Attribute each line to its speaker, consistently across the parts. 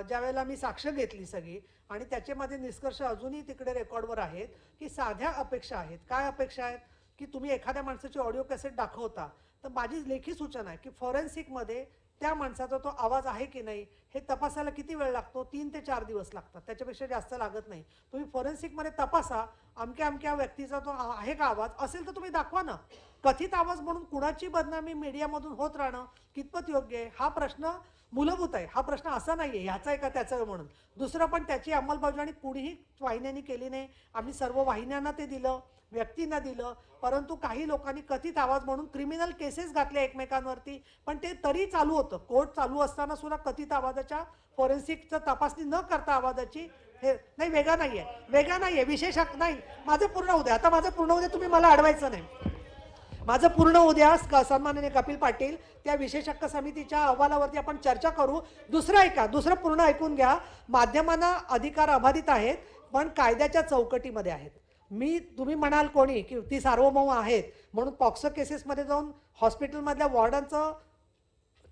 Speaker 1: ज्यावेळेला मी साक्ष घेतली सगळी आणि त्याच्यामध्ये निष्कर्ष अजूनही तिकडे रेकॉर्डवर आहेत की साध्या अपेक्षा आहेत. काय अपेक्षा आहेत की तुम्ही एखाद्या माणसाची ऑडिओ कॅसेट दाखवता तर माझी लेखी सूचना आहे की फॉरेन्सिकमध्ये त्या माणसाचा तो आवाज आहे की नाही हे तपासायला किती वेळ लागतो? 3 ते 4 दिवस लागतात, त्याच्यापेक्षा जास्त लागत नाही. तुम्ही फॉरेन्सिकमध्ये तपासा अमक्या अमक्या व्यक्तीचा तो आहे का आवाज, असेल तर तुम्ही दाखवा ना. कथित आवाज म्हणून कुणाची बदनामी मीडियामधून होत राहणं कितपत योग्य आहे हा प्रश्न मूलभूत आहे. हा प्रश्न असा नाही आहे ह्याचा आहे का त्याचा आहे म्हणून. दुसरं पण त्याची अंमलबजावणी कुणीही वाहिन्यांनी केली नाही. आम्ही सर्व वाहिन्यांना ते दिलं, व्यक्तींना दिलं, परंतु काही लोकांनी कथित आवाज म्हणून क्रिमिनल केसेस घातल्या एकमेकांवरती, पण ते तरी चालू होतं. कोर्ट चालू असताना सुद्धा कथित आवाजाच्या फॉरेन्सिकचं तपासणी न करता आवाजाची हे नाही, वेगळा नाहीये, वेगळा नाहीये, विशेष हक्क नाही. माझं पूर्ण होऊ द्या, आता माझं पूर्ण होऊ द्या, तुम्ही मला अडवायचं नाही. माझं पूर्ण उद्या सन्माननीय कपिल पाटील त्या विशेष हक्क समितीच्या अहवालावरती आपण चर्चा करू. दुसरं ऐका, दुसरं पूर्ण ऐकून घ्या. माध्यमांना अधिकार अबाधित आहेत पण कायद्याच्या चौकटीमध्ये आहेत. तुम्ही म्हणाल कोणी की ती सार्वभौम आहेत म्हणून पॉक्सो केसेसमध्ये जाऊन हॉस्पिटलमधल्या वॉर्डनचं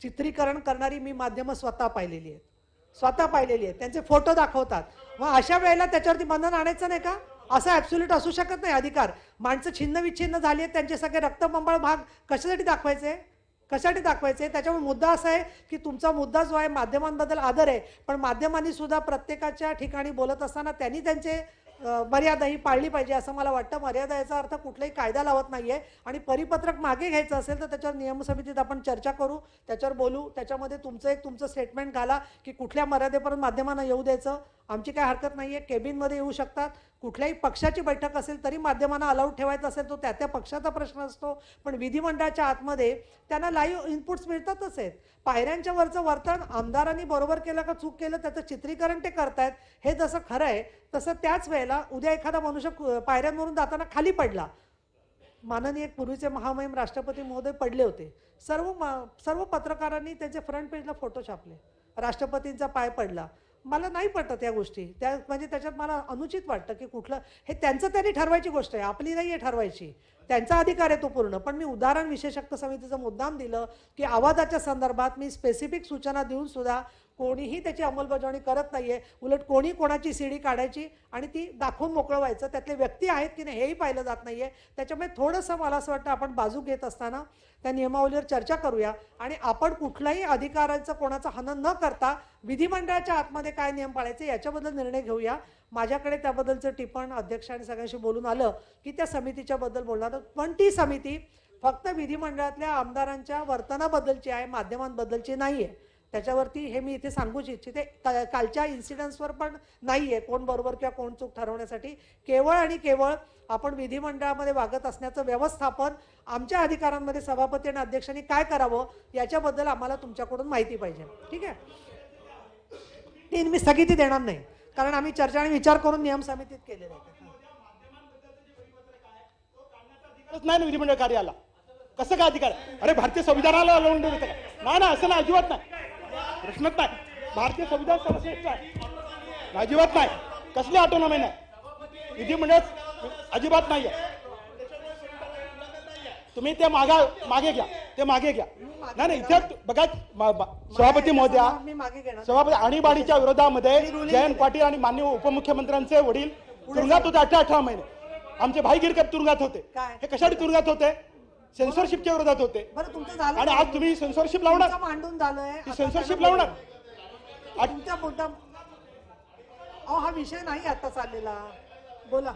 Speaker 1: चित्रीकरण करणारी मी माध्यमं स्वतः पाहिलेली आहेत, स्वतः पाहिलेली आहेत. त्यांचे फोटो दाखवतात. मग अशा वेळेला त्याच्यावरती बंधन आणायचं नाही का? असं ॲब्सोल्यूट असू शकत नाही अधिकार. माणसं छिन्न विच्छिन्न झाली आहेत, त्यांचे सगळे रक्तबंबाळ भाग कशासाठी दाखवायचे, कशासाठी दाखवायचे? त्याच्यामुळे मुद्दा असा आहे की तुमचा मुद्दा जो आहे माध्यमांबद्दल आदर आहे, पण माध्यमांनी सुद्धा प्रत्येकाच्या ठिकाणी बोलत असताना त्यांनी त्यांचे मर्यादा ही पाळली पाहिजे असं मला वाटतं. मर्यादा याचा अर्थ कुठलाही कायदा लावत नाहीये. आणि परिपत्रक मागे घ्यायचं असेल तर त्याच्यावर नियमसमितीत आपण चर्चा करू, त्याच्यावर बोलू. त्याच्यामध्ये तुमचं स्टेटमेंट घाला की कुठल्या मर्यादेपर्यंत माध्यमांना येऊ द्यायचं. आमची काय हरकत नाहीये, केबिनमध्ये येऊ शकतात. कुठल्याही पक्षाची बैठक असेल तरी माध्यमांना अलाउड ठेवायचं असेल तो त्या पक्षाचा प्रश्न असतो. पण विधिमंडळाच्या आतमध्ये त्यांना लाईव्ह इनपुट्स मिळतातच आहेत. पायऱ्यांच्या वरचं वर्तन आमदारांनी बरोबर केलं का चूक केलं त्याचं चित्रीकरण ते करतायत, हे जसं खरं आहे तसं त्याच वेळेला उद्या एखादा मनुष्य पायऱ्यांवरून जाताना खाली पडला. माननीय पूर्वीचे महामहिम राष्ट्रपती महोदय पडले होते. सर्व पत्रकारांनी त्यांचे फ्रंट पेजला फोटो छापले, राष्ट्रपतींचा पाय पडला. मला नाही पटत या गोष्टी, त्या म्हणजे त्याच्यात मला अनुचित वाटतं की कुठलं हे त्यांचं त्यांनी ठरवायची गोष्ट आहे, आपली नाही आहे ठरवायची. त्यांचा अधिकार आहे तो पूर्ण. पण मी उदाहरण विशेष हक्क समितीचं मुद्दाम दिलं की आवाजाच्या संदर्भात मी स्पेसिफिक सूचना देऊन सुद्धा कोणीही त्याची अंमलबजावणी करत नाहीये. उलट कोणी कोणाची सीडी काढायची आणि ती दाखवून मोकळं व्हायचं. त्यातले व्यक्ती आहेत की नाही हेही पाहिलं जात नाहीये. त्याच्यामुळे थोडंसं मला असं वाटतं आपण बाजू घेत असताना त्या नियमावलीवर चर्चा करूया आणि आपण कुठल्याही अधिकारांचं कोणाचं हनन न करता विधिमंडळाच्या आतमध्ये काय नियम पाळायचे याच्याबद्दल निर्णय घेऊया. माझ्याकडे त्याबद्दलचं टिपण अध्यक्ष आणि सगळ्यांशी बोलून आलं की त्या समितीच्या बद्दल बोलणार. पण ती समिती फक्त विधिमंडळातल्या आमदारांच्या वर्तनाबद्दलची आहे, माध्यमांबद्दलची नाही आहे. त्याच्यावरती हे मी इथे सांगूच इच्छिते. कालच्या इन्सिडेंट्सवर पण नाही आहे कोण बरोबर किंवा कोण चूक ठरवण्यासाठी. केवळ आणि केवळ आपण विधिमंडळामध्ये वागत असण्याचं व्यवस्थापन आमच्या अधिकारांमध्ये सभापती आणि अध्यक्षांनी काय करावं याच्याबद्दल आम्हाला तुमच्याकडून माहिती पाहिजे. ठीक आहे, ती मी स्थगिती देणार नाही कारण आम्ही चर्चा आणि विचार करून नियम समितीत केलेले आहे.
Speaker 2: नाही ना विधिमंडळ कार्याला कसं काय अधिकार? अरे भारतीय संविधानाला लावून देऊ का? नाही ना, असं ना, अजिबात नाही, प्रश्नच नाही. भारतीय संविधान सर्वश्रेष्ठ आहे, अजिबात नाही. कसली ऑटोनॉमी नाही, विधिमंडळ अजिबात नाहीये. तुम्ही ते मागे घ्या, ते मागे घ्या. नाही नाही, इथे बघा सभापती महोदया, सभापती आणीबाणीच्या विरोधामध्ये जयंत पाटील आणि माननीय उपमुख्यमंत्र्यांचे वडील तुरुंगात होते 18 महिने. आमचे भाई गिरकर तुरुंगात होते. हे कशासाठी तुरुंगात होते? सेन्सॉरशिपच्या विरोधात होते. आणि आज तुम्ही सेन्सॉरशिप लावणार,
Speaker 1: मांडून झालंय
Speaker 2: सेन्सॉरशिप लावणार.
Speaker 1: तुमचा मुद्दा हा विषय नाही आता चाललेला. बोला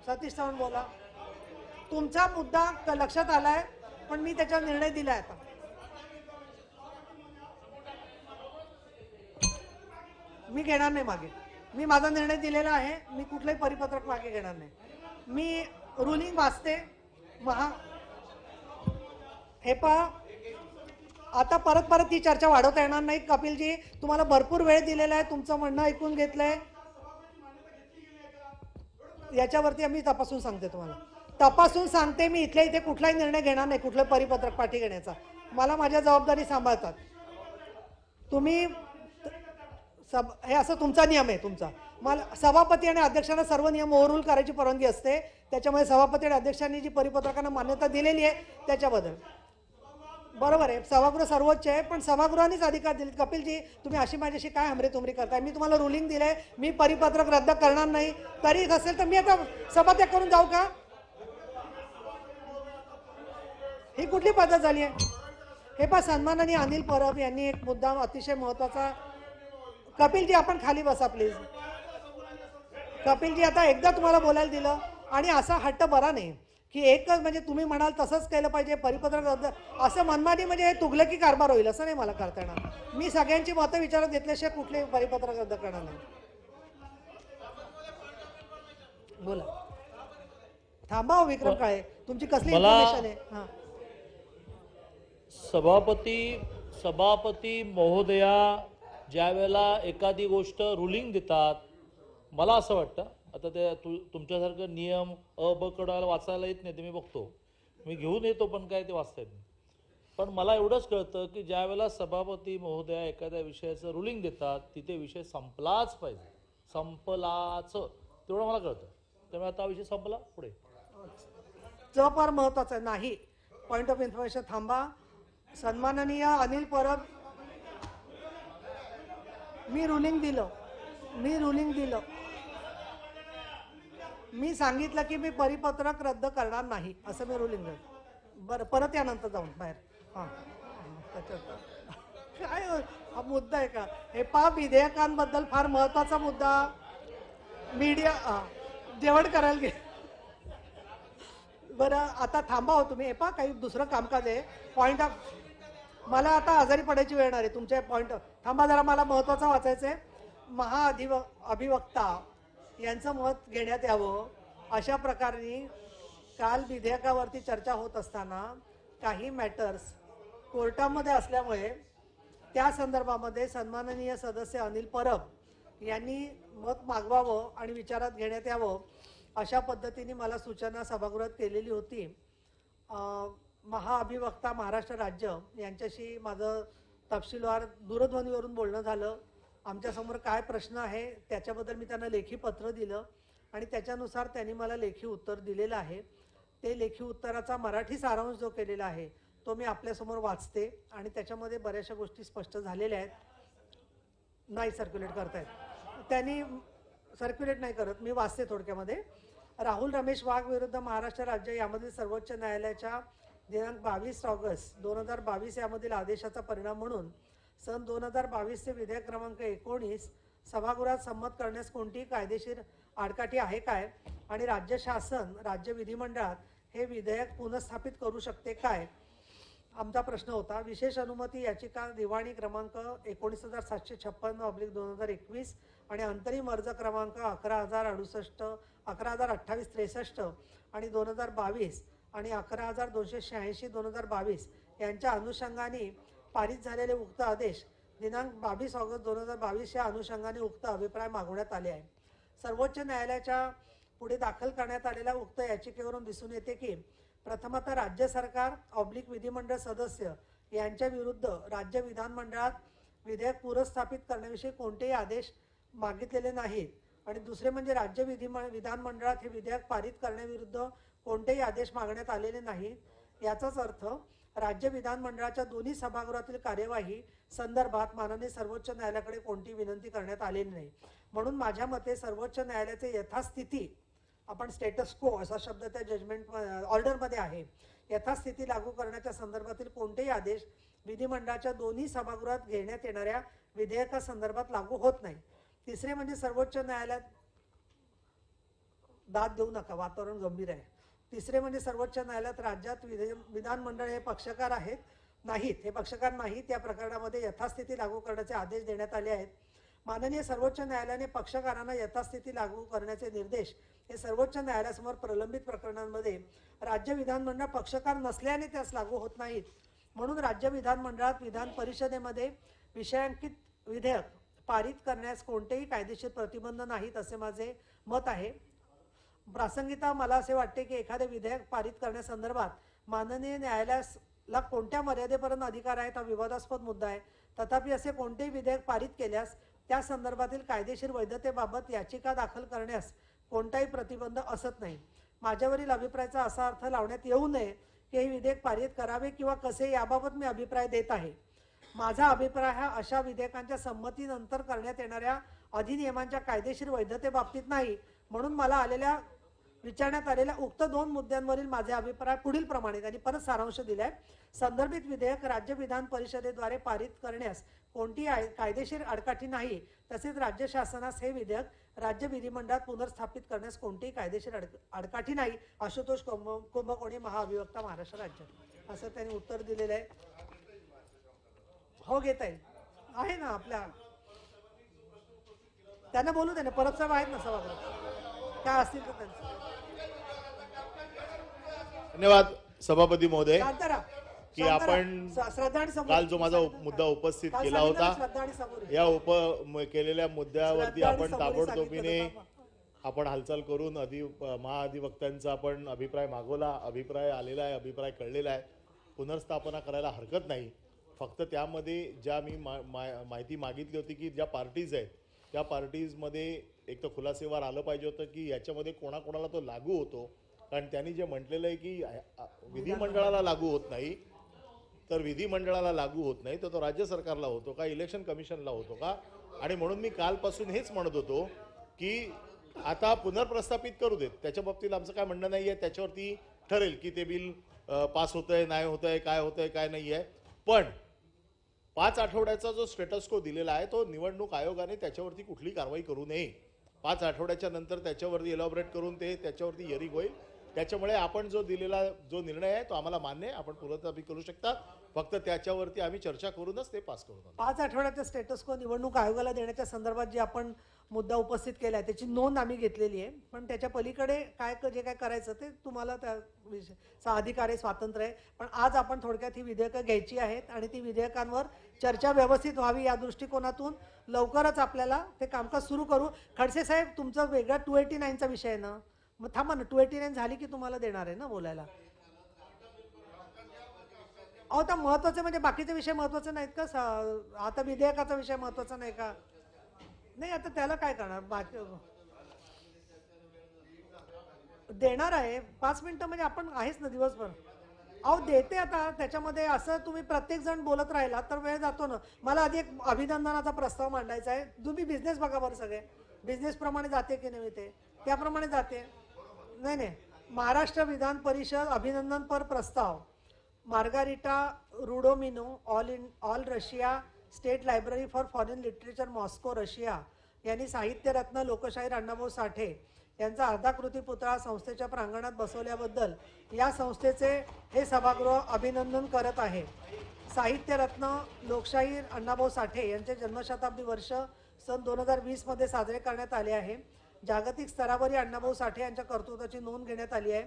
Speaker 1: सतीश चव्हाण, बोला. तुमचा मुद्दा लक्षात आलाय पण मी त्याच्यावर निर्णय दिलाय. आता मी घेणार नाही मागे. मी माझा निर्णय दिलेला आहे. मी कुठलंही परिपत्रक मागे घेणार नाही. मी रुलिंग वाचते. हे पहा, आता परत ती चर्चा वाढवता येणार नाही. कपिलजी, तुम्हाला भरपूर वेळ दिलेला आहे, तुमचं म्हणणं ऐकून घेतलंय. याच्यावरती आम्ही तपासून सांगते, तुम्हाला तपासून सांगते. मी इथल्या इथे कुठलाही निर्णय घेणार नाही कुठलं परिपत्रक पाठी घेण्याचा. मला माझ्या जबाबदारी सांभाळतात तुम्ही. हे असं तुमचा नियम आहे तुमचा. मला सभापती आणि अध्यक्षांना सर्व नियम ओव्हररूल करायची परवानगी असते. त्याच्यामुळे सभापती आणि अध्यक्षांनी जी परिपत्रकांना मान्यता दिलेली आहे त्याच्याबद्दल बरोबर आहे, सभागृह सर्वोच्च आहे, पण सभागृहानेच अधिकार दिलेत. कपिलजी, तुम्ही अशी माझ्याशी काय हमरेतुमरी करताय? मी तुम्हाला रुलिंग दिलंय, मी परिपत्रक रद्द करणार नाही. तरी असेल तर मी आता सभात्याग करून जाऊ का? ही कुठली पद्धत झाली आहे? हे पहा, सन्माननीय अनिल परब यांनी एक मुद्दा अतिशय महत्वाचा. कपिलजी, आपण खाली बसा प्लीज. कपिलजी, आता एकदा तुम्हाला बोलायला दिलं आणि असा हट्ट बरा नाही की एकच म्हणजे तुम्ही म्हणाल तसंच केलं पाहिजे, परिपत्रक रद्द, असं मनमानी म्हणजे हे तुगलकी कारभार होईल, असं नाही मला करता येणार. मी सगळ्यांची मतं विचारात घेतल्याशिवाय कुठले परिपत्रक रद्द करणार नाही. बोला. थांबा हो विक्रम काळे, तुमची कसली इन्फॉर्मेशन आहे? हां,
Speaker 3: सभापती महोदया ज्या वेळेला एखादी गोष्ट रुलिंग देतात, मला असं वाटतं, आता ते तुमच्यासारखं नियम अ ब कडं वाचायला येत नाही, ते मी बघतो, मी घेऊन येतो, पण काय ते वाचता येत नाही. पण मला एवढंच कळतं की ज्या वेळेला सभापती महोदया एखाद्या विषयाचं रुलिंग देतात, तिथे विषय संपलाच पाहिजे, संपलाच, तेवढं मला कळतं. त्यामुळे आता विषय संपला, पुढे
Speaker 1: फार महत्वाचं आहे. नाही, पॉइंट ऑफ इन्फॉर्मेशन. थांबा. सन्माननीय अनिल परब, मी रुलिंग दिलं, मी सांगितलं की मी परिपत्रक रद्द करणार नाही, असं मी रुलिंग दिलं. बरं, परत यानंतर जाऊन बाहेर. हां, काय हा मुद्दा आहे का? हे पहा, विधेयकांबद्दल फार महत्वाचा मुद्दा. मीडिया जेवण करायला घे. बरं, आता थांबा हो तुम्ही. हे पहा, काही दुसरं कामकाज आहे. पॉइंट ऑफ, मला आता आजारी पडायची वेळ येणार आहे. तुमचे पॉइंट थांबा जरा, मला महत्वाचं वाचायचं आहे. अभिवक्ता यांचं मत घेण्यात यावं, अशा प्रकारे काल विधेयकावरती चर्चा होत असताना काही मॅटर्स कोर्टामध्ये असल्यामुळे त्या संदर्भामध्ये सन्माननीय सदस्य अनिल परब यांनी मत मागवावं आणि विचारात घेण्यात यावं, अशा पद्धतीने मला सूचना सभागृहात केलेली होती. महाअभिवक्ता महाराष्ट्र राज्य यांच्याशी माझं तपशीलवार दूरध्वनीवरून बोलणं झालं. आमच्यासमोर काय प्रश्न आहे त्याच्याबद्दल मी त्यांना लेखी पत्र दिलं आणि त्याच्यानुसार त्यांनी मला लेखी उत्तर दिलेलं आहे. ते लेखी उत्तराचा मराठी सारांश जो केलेला आहे तो मी आपल्यासमोर वाचते आणि त्याच्यामध्ये बऱ्याचशा गोष्टी स्पष्ट झालेल्या आहेत. नाही सर्क्युलेट करतायत, त्यांनी सर्क्युलेट नाही करत, मी वाचते थोडक्यामध्ये. राहुल रमेश वाघ विरुद्ध महाराष्ट्र राज्य यामधील सर्वोच्च न्यायालयाच्या दिनांक 22 ऑगस्ट 2022 यामधील आदेशाचा परिणाम म्हणून सन 2022 चे विधेयक क्रमांक 19 सभागृहात संमत करण्यास कोणतीही कायदेशीर आडकाठी आहे काय, आणि राज्य शासन राज्य विधिमंडळात हे विधेयक पुनर्स्थापित करू शकते काय, आमचा प्रश्न होता. विशेष अनुमती याचिका दिवाणी क्रमांक 19,756/2021 आणि अंतरिम अर्ज क्रमांक 11,068, 11,028/63 आणि 2022 आणि 11,286/2022 यांच्या अनुषंगाने पारित झालेले उक्त आदेश दिनांक 22 ऑगस्ट 2022 या अनुषंगाने उक्त अभिप्राय मागवण्यात आले आहे. सर्वोच्च न्यायालयाच्या पुढे दाखल करण्यात आलेल्या उक्त याचिकेवरून दिसून येते की प्रथमतः राज्य सरकार विधिमंडळ सदस्य यांच्या विरुद्ध राज्य विधानमंडळात विधेयक पुनर्स्थापित करण्याविषयी कोणतेही आदेश मागितलेले नाहीत, आणि दुसरे म्हणजे राज्य विधानमंडळात हे विधेयक पारित करण्याविरुद्ध कोणतेही आदेश मागण्यात आलेले नाहीत. याचाच अर्थ राज्य विधानमंडळाच्या दोन्ही सभागृहातील कार्यवाही संदर्भात माननीय सर्वोच्च न्यायालयाकडे कोणती विनंती करण्यात आलेली नाही. म्हणून माझ्या मते सर्वोच्च न्यायालयाचे यथास्थिती, आपण स्टेटस को असा शब्द त्या जजमेंट ऑर्डरमध्ये आहे, यथास्थिती लागू करण्याच्या संदर्भातील कोणतेही आदेश विधिमंडळाच्या दोन्ही सभागृहात घेण्यात येणाऱ्या विधेयकासंदर्भात लागू होत नाही. तिसरे म्हणजे सर्वोच्च न्यायालयात दाद देऊ नका, वातावरण गंभीर आहे. तिसरे म्हणजे सर्वोच्च न्यायालयात राज्यात विधानमंडळ हे पक्षकार आहेत नाहीत, हे पक्षकार नाहीत, या प्रकरणामध्ये यथास्थिती लागू करण्याचे आदेश देण्यात आले आहेत. माननीय सर्वोच्च न्यायालयाने पक्षकारांना यथास्थिती लागू करण्याचे निर्देश हे सर्वोच्च न्यायालयासमोर प्रलंबित प्रकरणांमध्ये राज्य विधानमंडळ पक्षकार नसल्याने त्यास लागू होत नाहीत. म्हणून राज्य विधानमंडळात विधान परिषदेमध्ये विषयांकित विधेयक पारित करण्यास कोणतेही कायदेशीर प्रतिबंध नाहीत, असे माझे मत आहे. प्रासंगिकता मला असे वाटते की एखादे विधेयक पारित करण्यासंदर्भात माननीय न्यायालयाला कोणत्या मर्यादेपर्यंत अधिकार आहेत हा विवादास्पद मुद्दा आहे. तथापि असे कोणतेही विधेयक पारित केल्यास त्या संदर्भातील कायदेशीर वैधतेबाबत याचिका दाखल करण्यास कोणताही प्रतिबंध असत नाही. माझ्यावरील अभिप्रायाचा असा अर्थ लावण्यात येऊ नये की हे विधेयक पारित करावे किंवा कसे याबाबत मी अभिप्राय देत आहे. माझा अभिप्राय हा अशा विधेयकांच्या संमतीनंतर करण्यात येणाऱ्या अधिनियमांच्या कायदेशीर वैधतेबाबतीत नाही. म्हणून मला विचारण्यात आलेल्या उक्त 2 मुद्द्यांवरील माझे अभिप्राय पुढील प्रमाणे त्यांनी परत सारांश दिलाय. संदर्भित विधेयक राज्य विधान परिषदेद्वारे पारित करण्यास कोणतीही कायदेशीर आडकाठी नाही. तसेच राज्य शासनास हे विधेयक राज्य विधिमंडळात पुनर्स्थापित करण्यास कोणतीही कायदेशीर आडकाठी नाही. आशुतोष कुंभकोणी, महाअभिवक्ता, महाराष्ट्र राज्य, असं त्यांनी उत्तर दिलेलं आहे. हो, घेता येईल, आहे ना आपल्या, त्यांना बोलू दे ना, परब साहेब आहेत ना सभागृहात, काय असतील तर त्यांचं.
Speaker 4: धन्यवाद सभापती महोदय
Speaker 1: शांत राहा.
Speaker 4: की आपण
Speaker 1: श्रद्धा आणि सबुरी.
Speaker 4: काल जो माझा मुद्दा उपस्थित
Speaker 1: काल
Speaker 4: केला
Speaker 1: सांगितलं ना,
Speaker 4: होता
Speaker 1: श्रद्धा आणि सबुरी.
Speaker 4: या केलेल्या मुद्द्यावरती
Speaker 1: श्रद्धा आणि
Speaker 4: आपण
Speaker 1: सबुरी
Speaker 4: ताबडतोबीने
Speaker 1: सांगितलं
Speaker 4: आपण हालचाल करून महाअधिवक्त्यांचा आपण अभिप्राय मागवला. अभिप्राय आलेला आहे, अभिप्राय कळलेला आहे. पुनर्स्थापना करायला हरकत नाही. फक्त त्यामध्ये ज्या मी माहिती मागितली होती की ज्या पार्टीज आहेत त्या पार्टीजमध्ये एक तर खुलासेवार आलं पाहिजे होतं की याच्यामध्ये कोणाकोणाला तो लागू होतो. कारण त्यांनी जे म्हटलेलं आहे की विधिमंडळाला लागू होत नाही, तर विधिमंडळाला लागू होत नाही तर तो राज्य सरकारला होतो का, इलेक्शन कमिशनला होतो का. आणि म्हणून मी कालपासून हेच म्हणत होतो की आता पुनर्प्रस्थापित करू देत, त्याच्या बाबतीत आमचं काय म्हणणं नाही आहे. त्याच्यावरती ठरेल की ते बिल पास होतंय, नाही होतंय, काय होतंय, काय नाही आहे. पण 5 आठवड्याचा जो स्टेटस को दिलेला आहे तो निवडणूक आयोगाने त्याच्यावरती कुठली कारवाई करू नये. 5 आठवड्याच्या नंतर त्याच्यावरती एलॉबरेट करून त्याच्यावरती हिअरिंग होईल. त्याच्यामुळे आपण जो दिलेला जो निर्णय आहे तो आम्हाला मान्य आहे. आपण पुनर्स्थापित करू शकता. फक्त त्याच्यावरती आम्ही चर्चा करूनच ते पास करू.
Speaker 1: 5 आठवड्याचा स्टेटस को निवडणूक आयोगाला देण्याच्या संदर्भात जे आपण मुद्दा उपस्थित केला आहे त्याची नोंद आम्ही घेतलेली आहे. पण त्याच्या पलीकडे जे काय करायचं ते तुम्हाला त्या अधिकार आहे, स्वातंत्र्य आहे. पण आज आपण थोडक्यात ही विधेयकं घ्यायची आहेत आणि ती विधेयकांवर चर्चा व्यवस्थित व्हावी या दृष्टिकोनातून लवकरच आपल्याला ते कामकाज सुरू करू. खडसे साहेब, तुमचं वेगळा 289चा विषय आहे ना, मग थांबा ना, 289 झाली की तुम्हाला देणार आहे ना बोलायला. अहो, तर महत्वाचे म्हणजे बाकीचे विषय महत्वाचे नाहीत का? आता विधेयकाचा विषय महत्वाचा नाही का? नाही, आता त्याला काय करणार, बाकी देणार आहे. 5 मिनिटं म्हणजे आपण आहेच ना दिवसभर. अहो, देते आता. त्याच्यामध्ये असं तुम्ही प्रत्येक जण बोलत राहिला तर वेळ जातो ना. मला आधी एक अभिनंदनाचा प्रस्ताव मांडायचा आहे. तुम्ही बिझनेस बघा बरं, सगळे बिझनेस प्रमाणे जाते की नाही, ते त्याप्रमाणे जाते. नाही, महाराष्ट्र विधान परिषद अभिनंदनपर प्रस्ताव. Margarita Rudomino, All Russia State Library for Foreign Literature, Moscow, Russia यांनी साहित्यरत्न लोकशाहीर अण्णाभाऊ साठे यांचा अर्धाकृती पुतळा संस्थेच्या प्रांगणात बसवल्याबद्दल या संस्थेचे हे सभागृह अभिनंदन करत आहे. साहित्यरत्न लोकशाहीर अण्णाभाऊ साठे यांचे जन्मशताब्दी वर्ष सन 2020 मध्ये साजरे करण्यात आले आहे. जागतिक स्तरावरील अण्णाभाऊ साठे यांच्या कर्तृत्वाची नोंद घेण्यात आली आहे.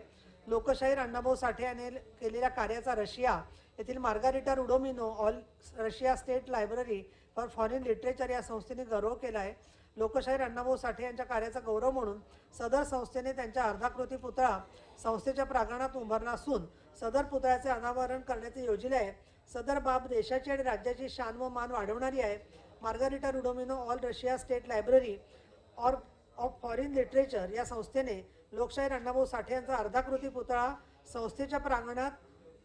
Speaker 1: लोकशाहीर अण्णाभाऊ साठे यांनी केलेल्या कार्याचा रशिया येथील Margarita Rudomino, All Russia State Library for Foreign Literature या संस्थेने गौरव केला आहे. लोकशाहीर अण्णाभाऊ साठे यांच्या कार्याचा गौरव म्हणून सदर संस्थेने त्यांच्या अर्धाकृती पुतळा संस्थेच्या प्रांगणात उभारला असून सदर पुतळ्याचे अनावरण करण्याचे योजले आहे. सदर बाब देशाची आणि राज्याची शान व मान वाढवणारी आहे. Margarita Rudomino, All Russia State Library of Foreign Literature या संस्थेने लोकशाहीर अण्णाभाऊ साठे यांचा अर्धाकृती पुतळा संस्थेच्या प्रांगणात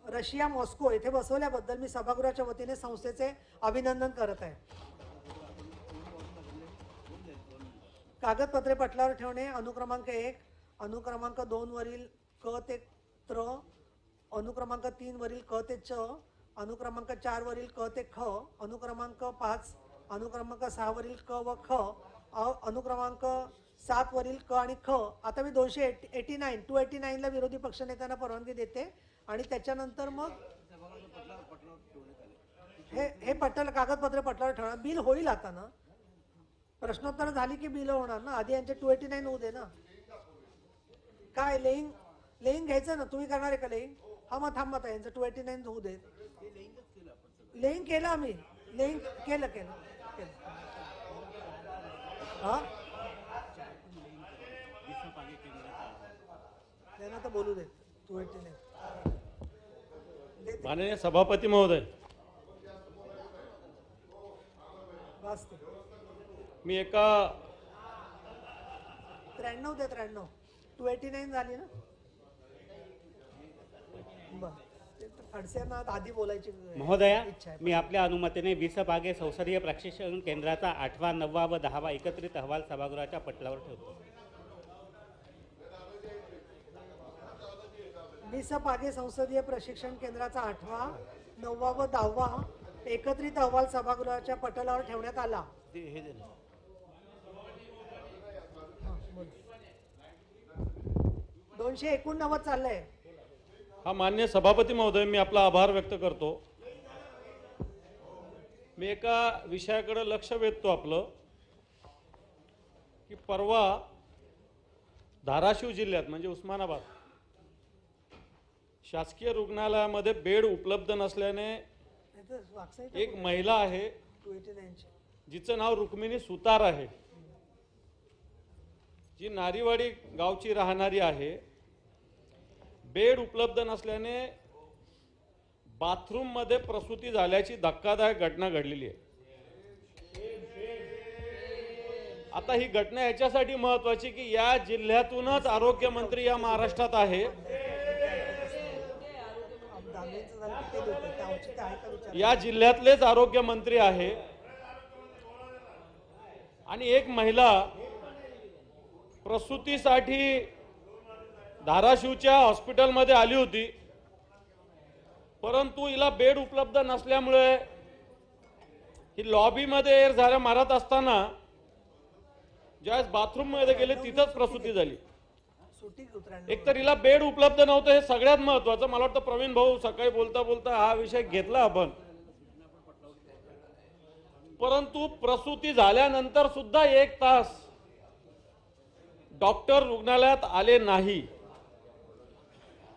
Speaker 1: रशिया, मॉस्को येथे बसवल्याबद्दल मी सभागृहाच्या वतीने संस्थेचे अभिनंदन करत आहे. कागदपत्रे पटलावर ठेवणे. अनुक्रमांक 1, अनुक्रमांक 2 वरील क ते त्र, अनुक्रमांक 3 वरील क ते च, अनुक्रमांक 4 वरील क ते ख, अनुक्रमांक 5, अनुक्रमांक 6 वरील क व ख, अनुक्रमांक 7 वरील क आणि ख. आता मी 289 ला विरोधी पक्षनेत्यांना परवानगी देते आणि त्याच्यानंतर मग हे पटल कागदपत्रे पटलावर ठेवणार. बिल होईल आता ना, प्रश्नोत्तर झाली की बिल होणार ना. आधी यांचे 289 होऊ दे ना. काय लेईंग घ्यायचं ना, तुम्ही करणार आहे का लेईंग? हा, मग थांबत आहे, यांचं 289 होऊ दे. लेईंग केलं आम्ही, लेईंग केलं. हा, त्यांना तर बोलू देत. 289
Speaker 5: माननीय सभापती महोदय,
Speaker 1: वाचते.
Speaker 5: मी एका
Speaker 1: 93 289 झाली ना. बरं. खडसेंना आधी बोलायची
Speaker 6: महोदया,
Speaker 1: इच्छा आहे.
Speaker 6: मी आपल्या अनुमतीने विसभागे संसदीय प्रशिक्षण केंद्राचा 8वा, 9वा व 10वा एकत्रित अहवाल सभागृहाच्या पटलावर ठेवतो.
Speaker 1: विसपागे संसदीय प्रशिक्षण केंद्राचा 8वा, 9वा व 10वा एकत्रित अहवाल सभागृहाच्या पटलावर ठेवण्यात आला.
Speaker 3: हे दे ना.
Speaker 1: 289 चाललंय.
Speaker 5: हा मान्य सभापती महोदय, मी आपला आभार व्यक्त करतो. मी एका विषयाकडे लक्ष वेधतो आपलं, की परवा धाराशिव जिल्ह्यात म्हणजे उस्मानाबाद शासकीय रुग्णालयामध्ये बेड उपलब्ध नसल्याने
Speaker 1: नाहीतर वाकसाईट
Speaker 5: एक महिला आहे
Speaker 1: 289 ची.
Speaker 5: जिचं नाव रुक्मिणी सुतार आहे, जी नारीवाडी गावची राहणारी आहे. बेड उपलब्ध नसल्याने बाथरूम मध्ये प्रसूती झाल्याची धक्कादायक घटना घडलेली आहे. आता ही घटना याच्यासाठी महत्वाची की या जिल्ह्यातूनच आरोग्यमंत्री या महाराष्ट्रात आहे.
Speaker 1: दाबेचं झालं की ते देतात. त्या औचित्य आहे का विचार.
Speaker 5: या जिल्ह्यातलेच आरोग्यमंत्री आहे आणि एक महिला प्रसूतीसाठी धाराशिवच्या हॉस्पिटलमध्ये आली होती, परंतु हिला बेड उपलब्ध नसल्यामुळे ही लॉबीमध्ये झाल्या मारत असताना ज्यावेळेस बाथरूम मध्ये गेले तिथंच प्रसूती झाली.
Speaker 1: सुट्टी उतरायला
Speaker 5: एक तर हिला बेड उपलब्ध नव्हतं, हे सगळ्यात महत्वाचं. मला वाटतं प्रवीण भाऊ सकाळी बोलता बोलता हा विषय घेतला आपण. परंतु प्रसूती झाल्यानंतर सुद्धा 1 तास डॉक्टर रुग्णालयात आले नाही.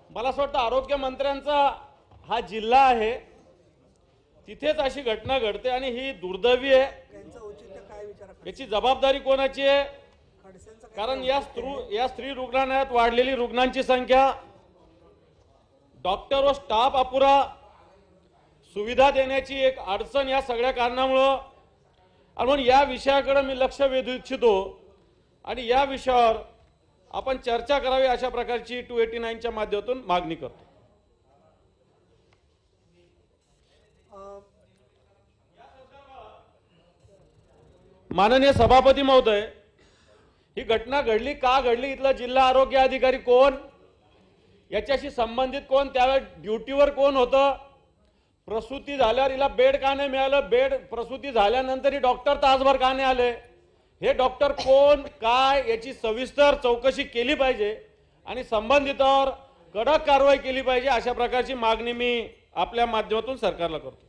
Speaker 5: मला असं वाटतं आरोग्य मंत्र्यांचा हा जिल्हा आहे, तिथेच अशी घटना घडते आणि ही दुर्दैवी आहे.
Speaker 1: त्यांचं औचित्य काय विचार.
Speaker 5: याची जबाबदारी कोणाची आहे?
Speaker 1: खडसेंचं काय
Speaker 5: कारण या स्त्री रुग्णालयात वाढलेली रुग्णांची संख्या, डॉक्टर व स्टाफ अपुरा, सुविधा देण्याची एक अडचण, या सगळ्या कारणामुळं. आणि म्हणून या विषयाकडे मी लक्ष वेधू इच्छितो आणि या विषयावर आपण चर्चा करावी अशा प्रकारची 289च्या माध्यमातून मागणी करतो. माननीय सभापती महोदय, ही घटना घडली का घडली, इथला जिल्हा आरोग्य अधिकारी कोण, याच्याशी संबंधित कोण, त्यावेळेस ड्युटीवर कोण होतं, प्रसूती झाल्यावर हिला बेड का नाही मिळालं, बेड प्रसूती झाल्यानंतर ही डॉक्टर तासभर का नाही आले, हे डॉक्टर कोण काय याची सविस्तर चौकशी केली पाहिजे आणि संबंधितावर कडक कारवाई केली पाहिजे. अशा प्रकारची मागणी मी आपल्या माध्यमातून सरकारला करतो.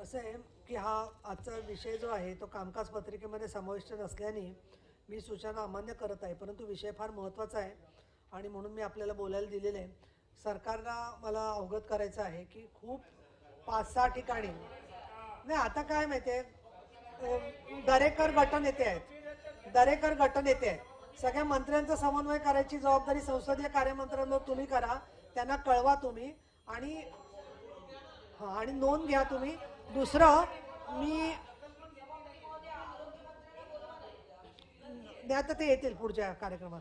Speaker 1: असं आहे की हा आजचा विषय जो आहे तो कामकाज पत्रिकेमध्ये समाविष्ट नसल्याने मी सूचना अमान्य करत आहे, परंतु विषय फार महत्त्वाचा आहे आणि म्हणून मी आपल्याला बोलायला दिलेलं आहे. सरकारला मला अवगत करायचं आहे की खूप 5-6 ठिकाणी नाही. आता काय माहिती आहे, दरेकर गटनेते आहेत, दरेकर गटनेते आहेत. सगळ्या मंत्र्यांचा समन्वय करायची जबाबदारी संसदीय कार्यमंत्र्यांवर तुम्ही करा, त्यांना कळवा तुम्ही आणि आणि नोंद घ्या तुम्ही. दुसरं मी आता ते येतील पुढच्या कार्यक्रमात.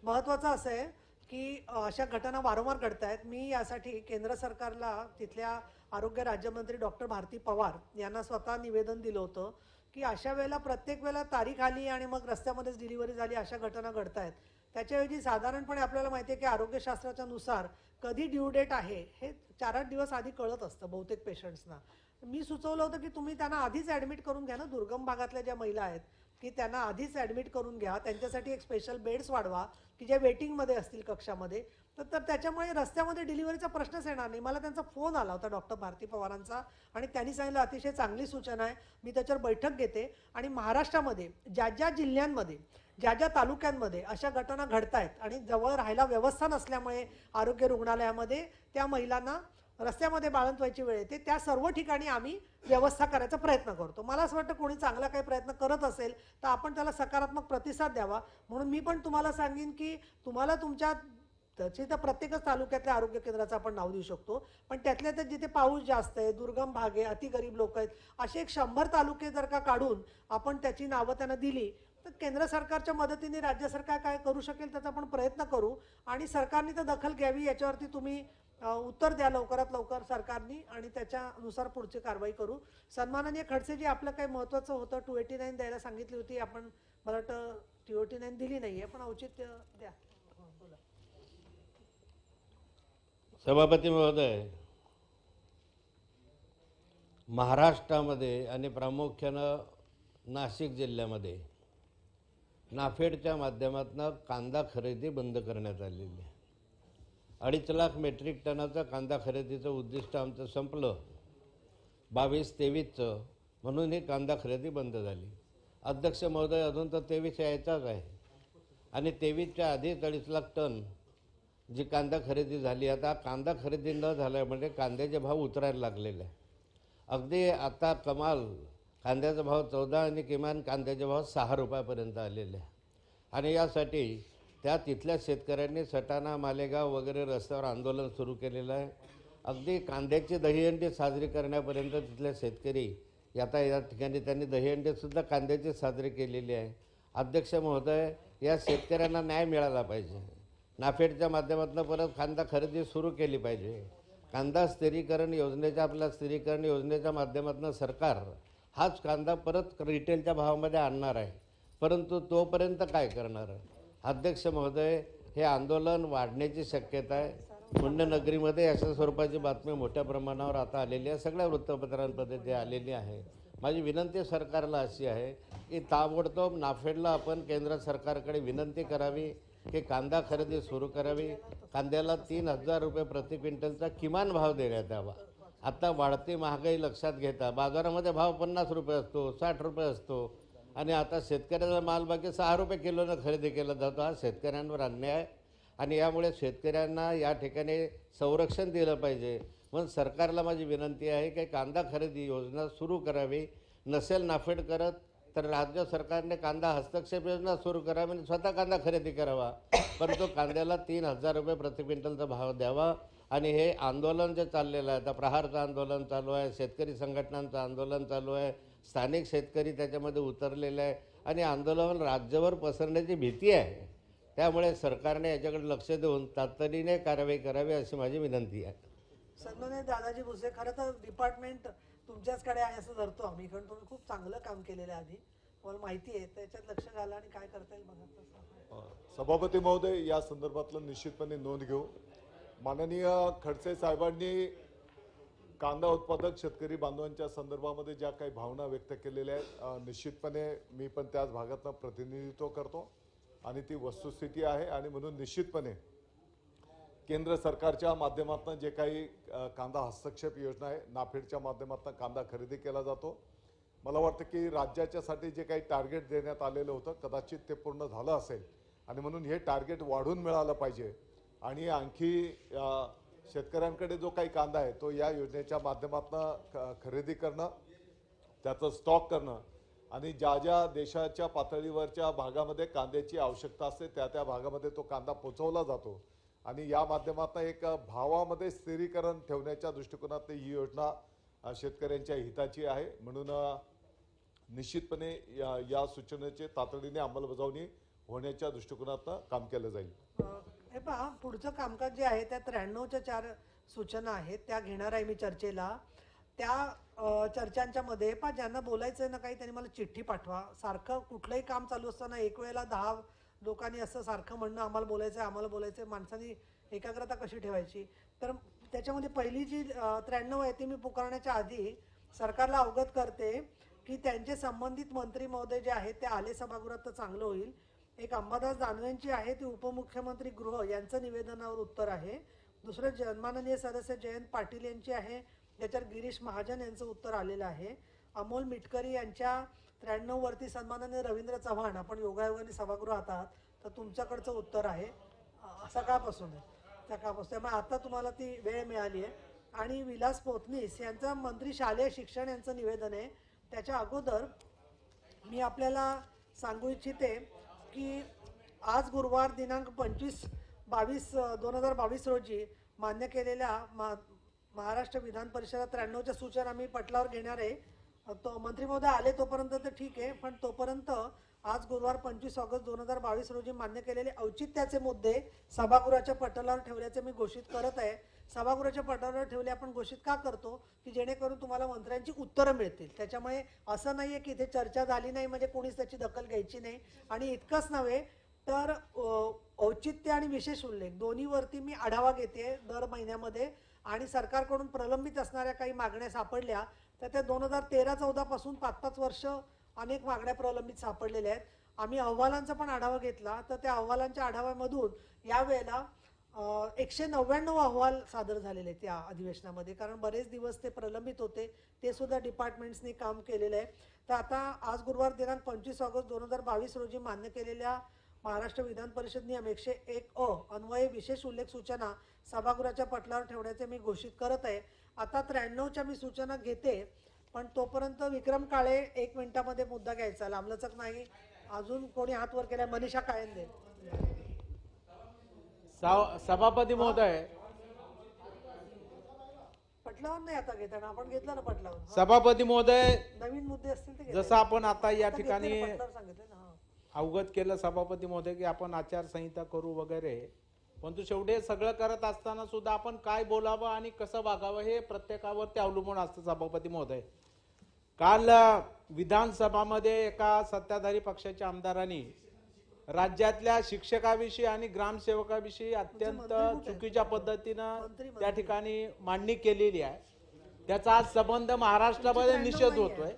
Speaker 1: महत्त्वाचं असं आहे की अशा घटना वारंवार घडत आहेत. मी यासाठी केंद्र सरकारला तिथल्या आरोग्य राज्यमंत्री डॉक्टर भारती पवार यांना स्वतः निवेदन दिलं होतं की अशा वेळेला प्रत्येक वेळेला तारीख आली आणि मग रस्त्यामध्येच डिलिव्हरी झाली अशा घटना घडत आहेत. त्याच्याऐवजी साधारणपणे आपल्याला माहिती आहे की आरोग्यशास्त्राच्या नुसार कधी ड्यू डेट आहे हे 4-8 दिवस आधी कळत असतं बहुतेक पेशंट्सना. मी सुचवलं होतं की तुम्ही त्यांना आधीच ॲडमिट करून घ्या ना, दुर्गम भागातल्या ज्या महिला आहेत की त्यांना आधीच ॲडमिट करून घ्या, त्यांच्यासाठी एक स्पेशल बेड्स वाढवा की जे वेटिंगमध्ये असतील कक्षामध्ये. तर त्याच्यामुळे रस्त्यामध्ये डिलिव्हरीचा प्रश्नच येणार नाही. मला त्यांचा फोन आला होता डॉक्टर भारती पवारांचा आणि त्यांनी सांगितलं अतिशय चांगली सूचना आहे, मी त्याच्यावर बैठक घेते आणि महाराष्ट्रामध्ये ज्या ज्या जिल्ह्यांमध्ये ज्या ज्या तालुक्यांमध्ये अशा घटना घडत आहेत आणि जवळ राहायला व्यवस्था नसल्यामुळे आरोग्य रुग्णालयामध्ये त्या महिलांना रस्त्यामध्ये बाळंत व्हायची वेळ येते, त्या सर्व ठिकाणी आम्ही व्यवस्था करायचा प्रयत्न करतो. मला असं वाटतं कोणी चांगला काही प्रयत्न करत असेल तर आपण त्याला सकारात्मक प्रतिसाद द्यावा. म्हणून मी पण तुम्हाला सांगेन की तुम्हाला तुमच्या त्याची तर प्रत्येकच तालुक्यातल्या आरोग्य केंद्राचं आपण नाव देऊ शकतो, पण त्यातल्या त्यात जिथे पाऊस जास्त आहे, दुर्गम भाग आहे, अतिगरीब लोक आहेत, असे एक 100 तालुके जर का काढून आपण त्याची नावं त्यांना दिली तर केंद्र सरकारच्या मदतीने राज्य सरकार काय करू शकेल त्याचा आपण प्रयत्न करू आणि सरकारने तर दखल घ्यावी. याच्यावरती तुम्ही उत्तर द्या लवकरात लवकर सरकारनी आणि त्याच्यानुसार पुढची कारवाई करू. सन्माननीय खडसे जी, आपलं काही महत्त्वाचं होतं 289 द्यायला सांगितली होती आपण, मला वाटतं 289 दिली नाहीये, पण औचित्य द्या. बोला.
Speaker 7: सभापती महोदय, महाराष्ट्रामध्ये आणि प्रामुख्यानं नाशिक जिल्ह्यामध्ये नाफेडच्या माध्यमातून कांदा खरेदी बंद करण्यात आलेली आहे. 2.5 लाख मेट्रिक टनाचं कांदा खरेदीचं उद्दिष्ट आमचं संपलं 22-23चं, म्हणून ही कांदा खरेदी बंद झाली. अध्यक्ष महोदय, अजून तर 23 यायचाच आहे आणि 23च्या आधीच 2.5 लाख टन जी कांदा खरेदी झाली. आता कांदा खरेदी न झाल्यामुळे कांद्याचे भाव उतरायला लागलेले आहे. अगदी आता कमाल कांद्याचा भाव 14 आणि किमान कांद्याचे भाव 6 रुपयापर्यंत आलेले आहे. आणि यासाठी त्या तिथल्या शेतकऱ्यांनी सटाणा, मालेगाव वगैरे रस्त्यावर आंदोलन सुरू केलेलं आहे. अगदी कांद्याची दहीहंडी साजरी करण्यापर्यंत तिथले शेतकरी आता या ठिकाणी त्यांनी दहीहंडीसुद्धा कांद्याची साजरी केलेली आहे. अध्यक्ष महोदय, या शेतकऱ्यांना न्याय मिळाला पाहिजे. नाफेडच्या माध्यमातून परत कांदा खरेदी सुरू केली पाहिजे. कांदा स्थिरीकरण योजनेच्या, आपल्या स्थिरीकरण योजनेच्या माध्यमातून सरकार हाच कांदा परत रिटेलच्या भावामध्ये आणणार आहे, परंतु तोपर्यंत काय करणार आहे? अध्यक्ष महोदय, हे आंदोलन वाढण्याची शक्यता आहे. पुण्यनगरीमध्ये अशा स्वरूपाची बातमी मोठ्या प्रमाणावर आता आलेली आहे, सगळ्या वृत्तपत्रांमध्ये ते आलेली आहे. माझी विनंती सरकारला अशी आहे की ताबडतोब नाफेडला आपण केंद्र सरकारकडे विनंती करावी की कांदा खरेदी सुरू करावी. कांद्याला 3,000 रुपये प्रति क्विंटलचा किमान भाव देण्यात यावा. आता वाढती महागाई लक्षात घेता बाजारामध्ये भाव 50 रुपये असतो, 60 रुपये असतो आणि आता शेतकऱ्याचा माल बाकी 6 रुपये किलोनं खरेदी केला जातो. हा शेतकऱ्यांवर अन्याय आणि यामुळे शेतकऱ्यांना या ठिकाणी संरक्षण दिलं पाहिजे. म्हणून सरकारला माझी विनंती आहे की कांदा खरेदी योजना सुरू करावी. नसेल नाफेड करत तर राज्य सरकारने कांदा हस्तक्षेप योजना सुरू करावी आणि स्वतः कांदा खरेदी करावा, परंतु कांद्याला 3,000 रुपये प्रति क्विंटलचा भाव द्यावा. आणि हे आंदोलन जे चाललेलं आहे, आता प्रहारचं आंदोलन चालू आहे, शेतकरी संघटनांचं आंदोलन चालू आहे, स्थानिक शेतकरी त्याच्यामध्ये उतरलेले आहे आणि आंदोलन राज्यभर पसरण्याची भीती आहे. त्यामुळे सरकारने याच्याकडे लक्ष देऊन तातडीने कारवाई करावी अशी माझी विनंती आहे.
Speaker 1: सन्माननीय दादाजी भुसे, खरं तर डिपार्टमेंट तुमच्याचकडे आहे असं धरतो आम्ही, कारण तुम्ही खूप चांगलं काम केलेलं आहे. आधी मला माहिती आहे, त्याच्यात लक्ष घाला आणि काय करता येईल बघा तसं.
Speaker 4: सभापती महोदय, या संदर्भातलं निश्चितपणे नोंद घेऊ. माननीय खडसे साहेबांनी कांदा उत्पादक शेतकरी बांधवांच्या संदर्भामध्ये ज्या काही भावना व्यक्त केलेल्या आहेत, निश्चितपणे मी पण त्याच भागातनं प्रतिनिधित्व करतो आणि ती वस्तुस्थिती आहे. आणि म्हणून निश्चितपणे केंद्र सरकारच्या माध्यमातून जे काही कांदा हस्तक्षेप योजना आहे, नाफेडच्या माध्यमातून कांदा खरेदी केला जातो. मला वाटतं की राज्याच्यासाठी जे काही टार्गेट देण्यात आलेलं होतं कदाचित ते पूर्ण झालं असेल आणि म्हणून हे टार्गेट वाढून मिळालं पाहिजे. आणि आणखी शेतकऱ्यांकडे जो काही कांदा आहे तो या योजनेच्या माध्यमातून खरेदी करणं, त्याचं स्टॉक करणं आणि ज्या ज्या देशाच्या पातळीवरच्या भागामध्ये कांद्याची आवश्यकता असते त्या त्या भागामध्ये तो कांदा पोचवला जातो. आणि या माध्यमातून एक भावामध्ये स्थिरीकरण ठेवण्याच्या दृष्टिकोनातून ही योजना शेतकऱ्यांच्या हिताची आहे. म्हणून निश्चितपणे या सूचनेची तातडीने अंमलबजावणी होण्याच्या दृष्टिकोनातून काम केलं जाईल.
Speaker 1: हे पहा, पुढचं कामकाज जे आहे त्या 93च्या 4 सूचना आहेत, त्या घेणार आहे मी चर्चेला. त्या चर्चांच्या मध्ये पहा, ज्यांना बोलायचं ना काही त्यांनी मला चिठ्ठी पाठवा. सारखं कुठलंही काम चालू असताना एक वेळेला 10 लोकांनी असं सारखं म्हणणं आम्हाला बोलायचं आहे, आम्हाला बोलायचं आहे, माणसांनी एकाग्रता कशी ठेवायची? तर त्याच्यामध्ये पहिली जी 93 आहे ती मी पुकारण्याच्या आधी सरकारला अवगत करते की त्यांचे संबंधित मंत्री महोदय जे आहेत ते आले सभागृहात तर चांगलं होईल. एक अंबादास दानवेंची आहे ती उपमुख्यमंत्री गृह यांचं निवेदनावर उत्तर आहे. दुसरं सन्माननीय सदस्य जयंत पाटील यांची आहे, ज्याच्यावर गिरीश महाजन यांचं उत्तर आलेलं आहे. अमोल मिटकरी यांच्या 93 वरती सन्माननीय रवींद्र चव्हाण, आपण योगायोगाने सभागृहात आहात तर तुमच्याकडचं उत्तर आहे सकाळपासून त्यामुळे आता तुम्हाला ती वेळ मिळाली आहे. आणि विलास पोतनीस यांचं मंत्री शालेय शिक्षण यांचं निवेदन आहे. त्याच्या अगोदर मी आपल्याला सांगू इच्छिते की आज गुरुवार दिनांक 25/22/2022 रोजी मान्य केलेल्या महाराष्ट्र विधान परिषदेत 93च्या सूचना मी पटलावर घेणार आहे. तो मंत्री महोदय आले तोपर्यंत तर ठीक आहे, पण तोपर्यंत आज गुरुवार 25 ऑगस्ट 2022 रोजी मान्य केलेले औचित्याचे मुद्दे सभागृहाच्या पटलावर ठेवल्याचे मी घोषित करत आहे. सभागृहाच्या पटलावर ठेवले आपण घोषित का करतो की जेणेकरून तुम्हाला मंत्र्यांची उत्तरं मिळतील. त्याच्यामुळे असं नाहीये की इथे चर्चा झाली नाही म्हणजे कोणीच त्याची दखल घ्यायची नाही. आणि इतकंच नव्हे तर औचित्य आणि विशेष उल्लेख दोन्हीवरती मी आढावा घेते दर महिन्यामध्ये. आणि सरकारकडून प्रलंबित असणाऱ्या काही मागण्या सापडल्या तर त्या 2013-14 पासून 5-5 वर्ष अनेक मागण्या प्रलंबित सापडलेल्या आहेत. आम्ही अहवालांचा पण आढावा घेतला तर त्या अहवालांच्या आढाव्यामधून यावेळेला 199 अहवाल सादर झालेले त्या अधिवेशनामध्ये, कारण बरेच दिवस ते प्रलंबित होते. ते सुद्धा डिपार्टमेंट्सनी काम केलेलं आहे. तर आता आज गुरुवार दिनांक 25 ऑगस्ट 2022 रोजी मान्य केलेल्या महाराष्ट्र विधान परिषद नियम 101 अन्वये विशेष उल्लेख सूचना सभागृहाच्या पटलावर ठेवण्याचे मी घोषित करत आहे. आता 93च्या मी सूचना घेते, पण तोपर्यंत विक्रम काळे 1 मिनिटामध्ये मुद्दा घ्यायचा, लांबलचक नाही. अजून कोणी हात वर केलाय? मनीषा कायंदे.
Speaker 5: सभापती महोदय,
Speaker 1: पटलावर नाही आता घेताना आपण घेतलं ना पटलावर.
Speaker 5: सभापती महोदय,
Speaker 1: नवीन मुद्दे असतील ते घेता
Speaker 5: जसं आपण आता या
Speaker 1: आता
Speaker 5: ठिकाणी
Speaker 1: घेतले ना, पटलावर सांगितलं ना.
Speaker 5: अवगत केलं सभापती महोदय की आपण आचारसंहिता करू वगैरे, परंतु शेवटी सगळं करत असताना सुद्धा आपण काय बोलावं आणि कसं वागावं हे प्रत्येकावरती अवलंबून असतं. सभापती महोदय, काल विधानसभामध्ये एका सत्ताधारी पक्षाच्या आमदारांनी राज्यातल्या शिक्षकाविषयी आणि ग्रामसेवकाविषयी अत्यंत चुकीच्या पद्धतीनं त्या ठिकाणी मांडणी केलेली आहे. त्याचा आज संबंध महाराष्ट्रामध्ये निषेध होतोय,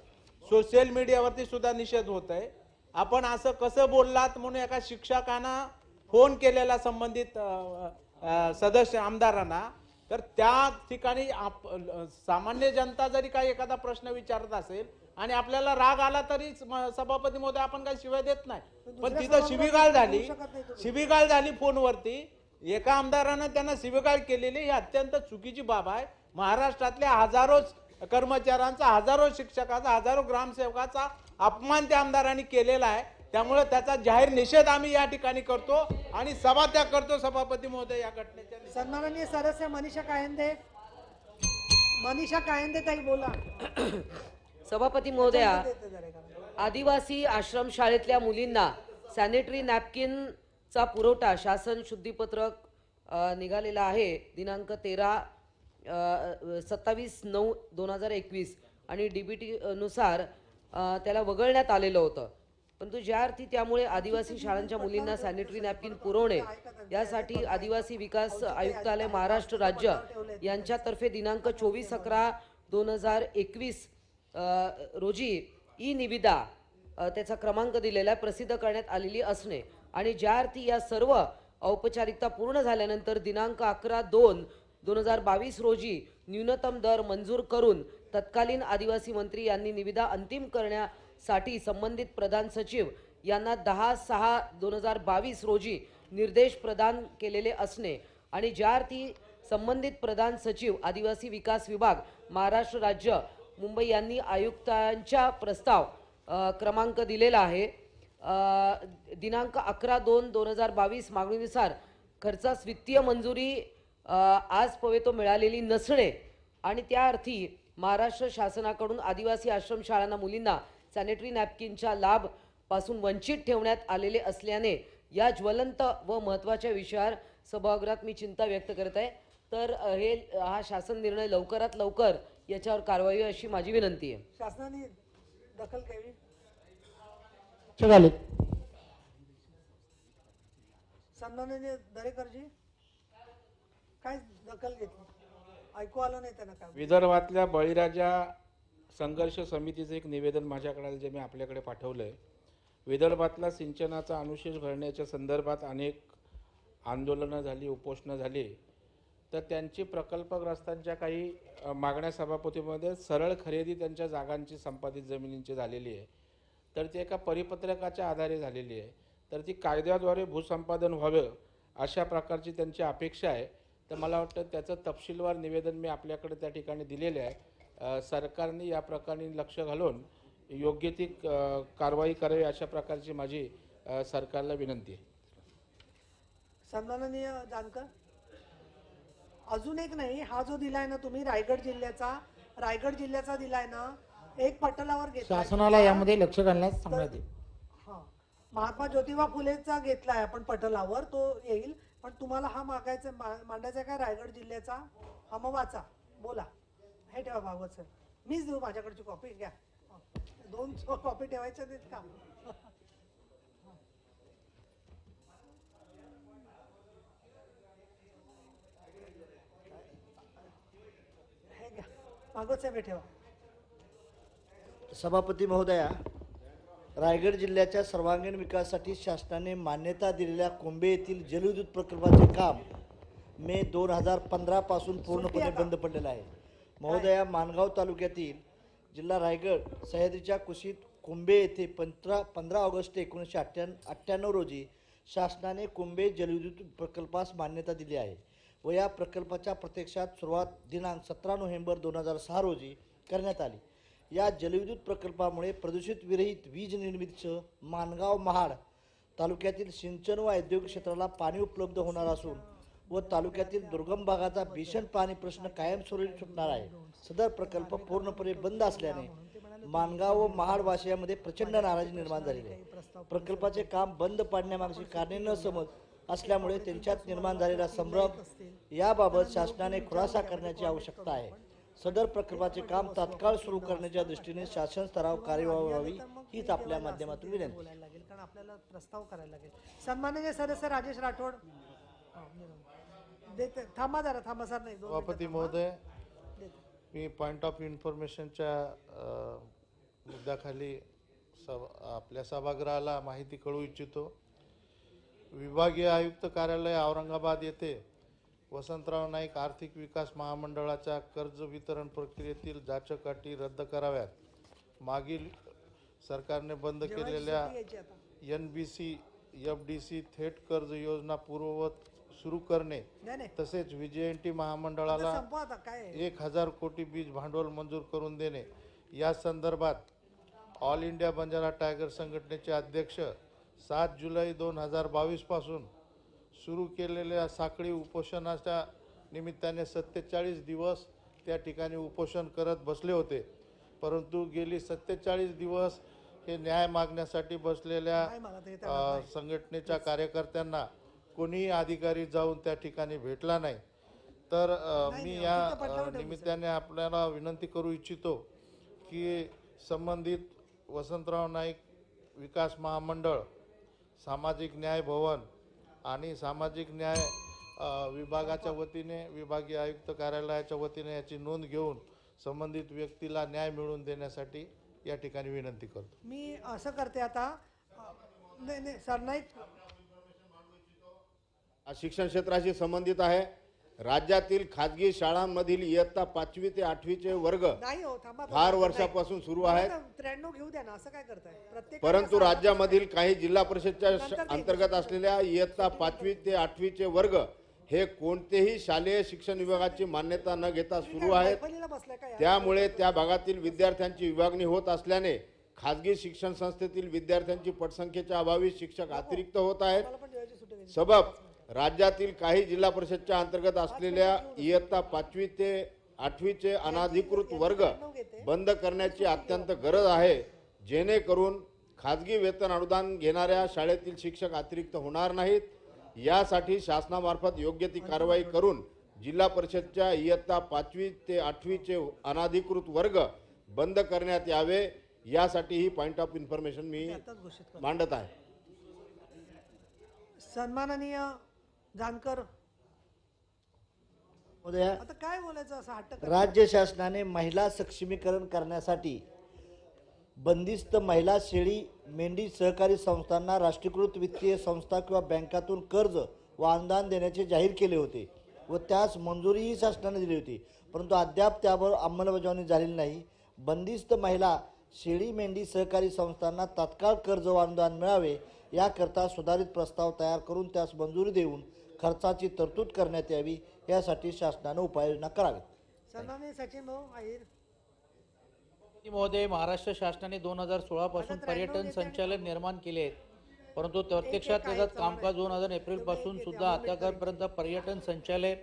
Speaker 5: सोशल मीडियावरती सुद्धा निषेध होत आहे. आपण असं कसं बोललात म्हणून एका शिक्षकांना फोन केलेला संबंधित सदस्य आमदारांना, तर त्या ठिकाणी सामान्य जनता जरी काही एखादा प्रश्न विचारत असेल आणि आपल्याला राग आला तरी सभापती महोदय आपण काही शिवाय देत नाही, पण तिथं शिवीगाळ झाली फोनवरती. एका आमदारानं त्यांना शिवीगाळ केलेली ही अत्यंत चुकीची बाब आहे. महाराष्ट्रातल्या हजारो कर्मचाऱ्यांचा, हजारो शिक्षकाचा, हजारो ग्रामसेवकाचा अपमान त्या आमदारांनी केलेला आहे. त्यामुळे त्याचा जाहीर निषेध आम्ही या ठिकाणी करतो आणि सभात्याग करतो. सभापती महोदय, या घटनेच्या
Speaker 1: सन्माननीय सदस्य मनीषा कायंदे. मनीषा कायंदे ताई बोला.
Speaker 8: सभापती महोदया, आदिवासी आश्रम शाळेतल्या मुलींना सॅनिटरी नॅपकिनचा पुरवठा शासन शुद्धीपत्रक निघालेला आहे दिनांक 27/9/2021 आणि डीबीटी नुसार त्याला वगळण्यात आलेलं होतं. परंतु ज्या अर्थी त्यामुळे आदिवासी शाळांच्या मुलींना सॅनिटरी नॅपकिन पुरवणे यासाठी आदिवासी विकास आयुक्तालय महाराष्ट्र राज्य यांच्यातर्फे दिनांक 24/11/2021 रोजी ई निविदा त्याचा क्रमांक दिलेला प्रसिद्ध करण्यात आलेली असणे आणि ज्या अर्थी या सर्व औपचारिकता पूर्ण झाल्यानंतर दिनांक 11/2/2022 रोजी न्यूनतम दर मंजूर करून तत्कालीन आदिवासी मंत्री यांनी निविदा अंतिम करण्यासाठी संबंधित प्रधान सचिव यांना 10/6/2022 रोजी निर्देश प्रदान केलेले असणे आणि ज्या अर्थी संबंधित प्रधान सचिव आदिवासी विकास विभाग महाराष्ट्र राज्य मुंबई यांनी आयुक्तांच्या प्रस्ताव क्रमांक दिलेला आहे. दिनांक 11/2/2022 मागणीनुसार खर्चास वित्तीय मंजुरी आज पवेतो मिळालेली नसणे आणि त्या अर्थी महाराष्ट्र शासनाकडून आदिवासी आश्रम शाळांना मुलींना सॅनिटरी नॅपकिनच्या लाभ पासून वंचित ठेवण्यात आलेले असल्याने या ज्वलंत व महत्त्वाच्या विषयावर सभागृहात मी चिंता व्यक्त करत आहे. तर हा शासन निर्णय लवकरात लवकर याच्यावर कारवाई अशी माझी विनंती आहे.
Speaker 1: शासनाने दखल घ्यावी. सन्माननीय दरेकरजी, काय दखल घेतली? ऐकू आलं नाही त्यांना काय.
Speaker 5: विदर्भातल्या बळीराजा संघर्ष समितीचं एक निवेदन माझ्याकडे आलं, जे मी आपल्याकडे पाठवलंय. विदर्भातला सिंचनाचा अनुशेष भरण्याच्या संदर्भात अनेक आंदोलनं झाली, उपोषणं झाली, तर त्यांची प्रकल्पग्रस्तांच्या काही मागण्या सभापतीमध्ये सरळ खरेदी त्यांच्या जागांची संपादित जमिनींची झालेली आहे. तर ती एका परिपत्रकाच्या आधारे झालेली आहे. तर ती कायद्याद्वारे भूसंपादन व्हावं अशा प्रकारची त्यांची अपेक्षा आहे. तर मला वाटतं त्याचं तपशीलवार निवेदन मी आपल्याकडे त्या ठिकाणी दिलेले आहे. सरकारने या प्रकरणी लक्ष घालून योग्य ती कारवाई करावी अशा प्रकारची माझी सरकारला विनंती आहे.
Speaker 1: सन्माननीय जानकर, अजून एक नाही, हा जो दिलाय ना तुम्ही रायगड जिल्ह्याचा दिलाय ना, एक पटलावर घेतला.
Speaker 9: शासनाला यामध्ये लक्ष घालण्यास सांगण्यात येईल.
Speaker 1: हां, महात्मा ज्योतिबा फुलेचा घेतलाय आपण पटलावर, तो येईल. पण तुम्हाला हा मागायचा मांडायचा काय रायगड जिल्ह्याचा? हा मग वाचा, बोला. हे ठेवा भागवत सर, मीच देऊ माझ्याकडची कॉपी घ्या. 2 कॉपी ठेवायच्या नाहीत का? हे घ्या भागवत साहेब, हे ठेवा.
Speaker 9: सभापती महोदया, रायगड जिल्ह्याच्या सर्वांगीण विकासासाठी शासनाने मान्यता दिलेल्या कुंभे येथील जलविद्युत प्रकल्पाचे काम मे 2015 पासून पूर्णपणे बंद पडलेलं आहे. महोदया, माणगाव तालुक्यातील जिल्हा रायगड सह्याद्रीच्या कुशीत कुंभे येथे 15 ऑगस्ट 1998 रोजी शासनाने कुंभे जलविद्युत प्रकल्पास मान्यता दिली आहे व या प्रकल्पाच्या प्रत्यक्षात सुरुवात दिनांक 17 नोव्हेंबर 2006 रोजी करण्यात आली. या जलविद्युत प्रकल्पामुळे प्रदूषित विरहित वीज निर्मितीसह माणगाव महाड तालुक्यातील सिंचन व औद्योगिक क्षेत्राला पाणी उपलब्ध होणार असून व तालुक्यातील दुर्गम भागाचा भीषण पाणी प्रश्न कायमस्वरूपी सुटणार आहे. सदर प्रकल्प पूर्णपणे बंद असल्याने माणगाव व महाड वासियांमध्ये प्रचंड नाराजी निर्माण झालेली आहे. प्रकल्पाचे काम बंद पाडण्यामागची कारणे न समज असल्यामुळे त्यांच्यात निर्माण झालेला संभ्रम याबाबत शासनाने खुलासा करण्याची आवश्यकता आहे. सदर प्रकल्पाचे काम तात्काळ सुरू करण्याच्या दृष्टीने शासन स्तरावर कार्यवाही व्हावी हीच आपल्या माध्यमातून विनंती.
Speaker 1: बोलायला लागेल कारण आपल्याला प्रस्ताव करायला लागेल. सन्माननीय सदस्य राजेश राठोड, देते. थांबा जरा, थांबा सर. नाही, 2
Speaker 10: सभापती महोदय, मी पॉइंट ऑफ इन्फॉर्मेशनच्या मुद्द्याखाली आपल्या सभागृहाला माहिती कळवू इच्छितो. विभागीय आयुक्त कार्यालय औरंगाबाद येथे वसंतराव नाईक आर्थिक विकास महामंडळाच्या कर्ज वितरण प्रक्रियेतील जाचक अटी रद्द कराव्यात. मागील सरकारने बंद केलेल्या NBC FDC थेट कर्ज योजना पूर्ववत सुरू करणे तसेच VJNT महामंडळाला 1000 कोटी बीज भांडवल मंजूर करून देणे या संदर्भात ऑल इंडिया बंजारा टायगर संघटनेचे अध्यक्ष 7 जुलै 2022 पासून सुरू केलेल्या साखळी उपोषणाच्या निमित्ताने 47 दिवस त्या ठिकाणी उपोषण करत बसले होते. परंतु गेली 47 दिवस हे न्याय मागण्यासाठी बसलेल्या संघटनेच्या कार्यकर्त्यांना कोणीही अधिकारी जाऊन त्या ठिकाणी भेटला नाही. तर मी या निमित्ताने आपल्याला विनंती करू इच्छितो की संबंधित वसंतराव नाईक विकास महामंडळ, सामाजिक न्याय भवन आणि सामाजिक न्याय विभागाच्या वतीने, विभागीय आयुक्त कार्यालयाच्या वतीने याची नोंद घेऊन संबंधित व्यक्तीला न्याय मिळवून देण्यासाठी या ठिकाणी विनंती करतो.
Speaker 1: मी असं करते आता. नाही सर, नाही.
Speaker 11: शिक्षण क्षेत्राशी संबंधित आहे. राज्यातील खाजगी शाळांमधील इयत्ता 5वी ते 8वीचे वर्ग फार वर्षापासून सुरू आहेत.
Speaker 1: 93 घेऊ द्या ना, असं काय करताय?
Speaker 11: परंतु राज्यामधील काही जिल्हा परिषदच्या अंतर्गत असलेल्या इयत्ता 5वी ते 8वीचे वर्ग हे कोणतेही शालेय शिक्षण विभागाची मान्यता न घेता सुरू आहेत. त्यामुळे त्या भागातील विद्यार्थ्यांची विभागणी होत असल्याने खाजगी शिक्षण संस्थेतील विद्यार्थ्यांची पटसंख्येच्या अभावी शिक्षक अतिरिक्त होत आहेत. सबब राज्यातील काही जिल्हा परिषदच्या अंतर्गत असलेल्या इयत्ता 5वी ते 8वीचे अनाधिकृत वर्ग बंद करण्याची अत्यंत गरज आहे, जेणेकरून खाजगी वेतन अनुदान घेणाऱ्या शाळेतील शिक्षक अतिरिक्त होणार नाहीत. यासाठी शासनामार्फत योग्य ती कारवाई करून जिल्हा परिषदच्या इयत्ता 5वी ते 8वीचे अनाधिकृत वर्ग बंद करण्यात यावे, यासाठी ही पॉइंट ऑफ इन्फॉर्मेशन मी मांडत आहे.
Speaker 1: सन्माननीय जानकर, आता काय बोलायचं असं हट्ट?
Speaker 9: राज्य शासनाने महिला सक्षमीकरण करण्यासाठी बंदिस्त महिला शेळी मेंढी सहकारी संस्थांना राष्ट्रीयकृत वित्तीय संस्था किंवा बँकातून कर्ज व अनुदान देण्याचे जाहीर केले होते व त्यास मंजुरीही शासनाने दिली होती, परंतु अद्याप त्यावर अंमलबजावणी झालेली नाही. बंदिस्त महिला शेळी मेंढी सहकारी संस्थांना तात्काळ कर्ज व अनुदान मिळावे याकरता सुधारित प्रस्ताव तयार करून त्यास मंजुरी देऊन खर्चाची तरतूद करण्यात यावी, यासाठी शासनाने उपाययोजना करावी.
Speaker 1: सन्माननीय सचिन भाऊ आहिर.
Speaker 3: महोदय, महाराष्ट्र शासनाने 2016 पासून पर्यटन संचालक निर्माण केले आहेत, परंतु प्रत्यक्षात त्याच्यात कामकाज 2000 एप्रिल पासून सुद्धा आतापर्यंत पर्यटन संचालय